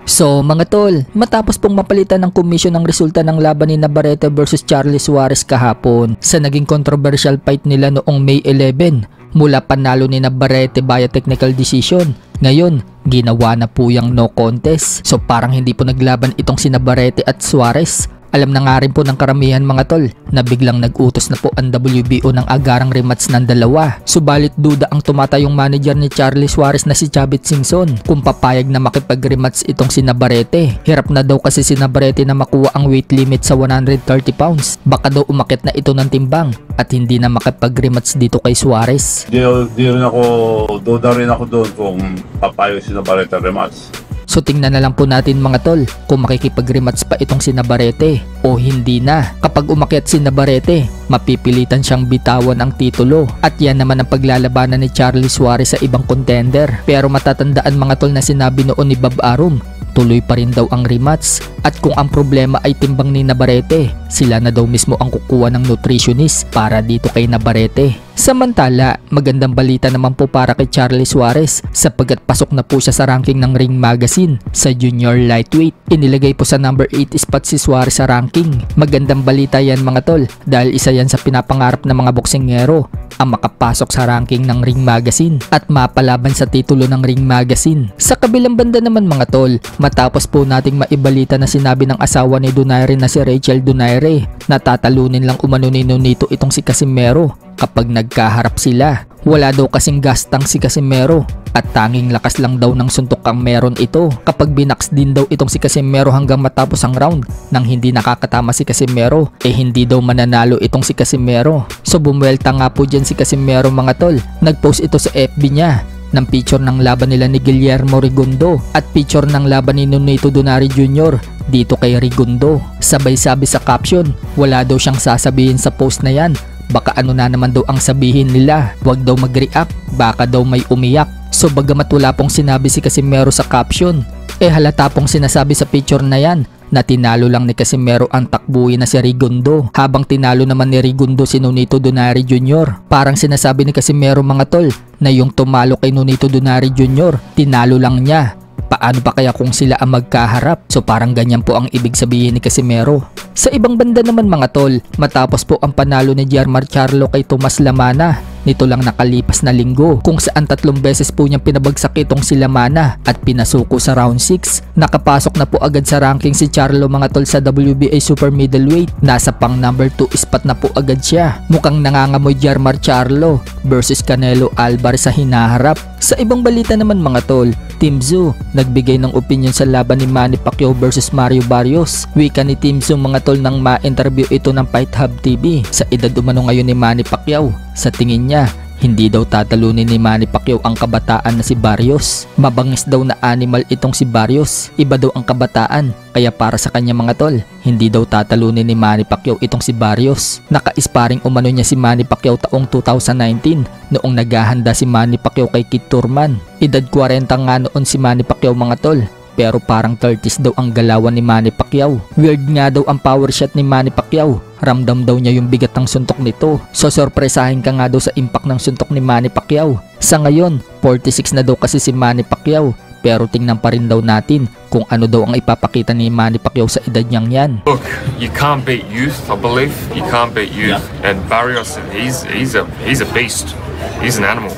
So mga tol, matapos pong mapalitan ng komisyon ang resulta ng laban ni Navarrete versus Charlie Suarez kahapon sa naging controversial fight nila noong May 11, mula panalo ni Navarrete via technical decision, ngayon ginawa na po yung no contest. So parang hindi po naglaban itong si Navarrete at Suarez. Alam na nga rin po ng karamihan mga tol na biglang nag-utos na po ang WBO ng agarang rematch ng dalawa. Subalit duda ang tumatayong manager ni Charlie Suarez na si Chavit Singson kung papayag na makipag-rematch itong si Navarrete. Hirap na daw kasi si Navarrete na makuha ang weight limit sa 130 pounds. Baka daw umakit na ito ng timbang at hindi na makipag-rematch dito kay Suarez. Duda rin ako doon kung papayag si Navarrete rematch. So tingnan na lang po natin mga tol kung makikipag-rematch pa itong si Navarrete o hindi na. Kapag umakyat si Navarrete, mapipilitan siyang bitawan ang titulo at yan naman ang paglalabanan ni Charlie Suarez sa ibang contender. Pero matatandaan mga tol na sinabi noon ni Bob Arum, tuloy pa rin daw ang rematch at kung ang problema ay timbang ni Navarrete, sila na daw mismo ang kukuha ng nutritionist para dito kay Navarrete. Samantala, magandang balita naman po para kay Charlie Suarez sapagkat pasok na po siya sa ranking ng Ring Magazine sa junior lightweight. Inilagay po sa number 8 spot si Suarez sa ranking. Magandang balita yan mga tol dahil isa yan sa pinapangarap ng mga boksingero ang makapasok sa ranking ng Ring Magazine at mapalaban sa titulo ng Ring Magazine. Sa kabilang banda naman mga tol, matapos po nating maibalita na sinabi ng asawa ni Donaire na si Rachel Donaire na tatalunin lang umano ni Nonito itong si Casimero kapag nagkaharap sila. Wala daw kasing gastang si Casimero at tanging lakas lang daw ng suntok ang meron ito kapag binaks din daw itong si Casimero hanggang matapos ang round. Nang hindi nakakatama si Casimero, hindi daw mananalo itong si Casimero. So bumuelta nga po dyan si Casimero mga tol. Nagpost ito sa FB niya ng picture ng laban nila ni Guillermo Rigondo at picture ng laban ni Nonito Donaire Jr. dito kay Rigondo. Sabay sabi sa caption, wala daw siyang sasabihin sa post na yan. Baka ano na naman daw ang sabihin nila, wag daw mag-react, baka daw may umiyak. So bagamat wala pong sinabi si Casimero sa caption, halata pong sinasabi sa picture na yan na tinalo lang ni Casimero ang takbuhin na si Rigondo habang tinalo naman ni Rigondo si Nonito Donaire Jr. Parang sinasabi ni Casimero mga tol na yung tumalo kay Nonito Donaire Jr. tinalo lang niya. Paano pa kaya kung sila ang magkaharap? So parang ganyan po ang ibig sabihin ni Casimero. Sa ibang banda naman mga tol, matapos po ang panalo ni Jermar Charlo kay Tomas Lamana nito lang nakalipas na linggo kung saan 3 beses po niyang pinabagsak itong si Lamana at pinasuko sa round 6. Nakapasok na po agad sa ranking si Charlo mga tol sa WBA Super Middleweight. Nasa pang number 2 spot na po agad siya. Mukhang nangangamoy Jermar Charlo versus Canelo Alvarez sa hinaharap. Sa ibang balita naman mga tol, Team Zoo nagbigay ng opinion sa laban ni Manny Pacquiao versus Mario Barrios. Wika ni Team Zoo mga tol nang ma-interview ito ng Fight Hub TV. Sa edad umano ngayon ni Manny Pacquiao, sa tingin niya, hindi daw tatalunin ni Manny Pacquiao ang kabataan na si Barrios. Mabangis daw na animal itong si Barrios. Iba daw ang kabataan. Kaya para sa kanya mga tol, hindi daw tatalunin ni Manny Pacquiao itong si Barrios. Naka-sparring umano niya si Manny Pacquiao taong 2019 noong naghahanda si Manny Pacquiao kay Kid Thurman. Edad 40 nga noon si Manny Pacquiao mga tol. Pero parang 30s daw ang galawan ni Manny Pacquiao. Weird nga daw ang power shot ni Manny Pacquiao. Ramdam daw niya yung bigat ng suntok nito. So sorpresahin ka nga daw sa impact ng suntok ni Manny Pacquiao. Sa ngayon, 46 na daw kasi si Manny Pacquiao. Pero tingnan pa rin daw natin kung ano daw ang ipapakita ni Manny Pacquiao sa edad niyang yan. Look, you can't beat youth, I believe. You can't beat youth. And Barrios, he's a beast. He's an animal.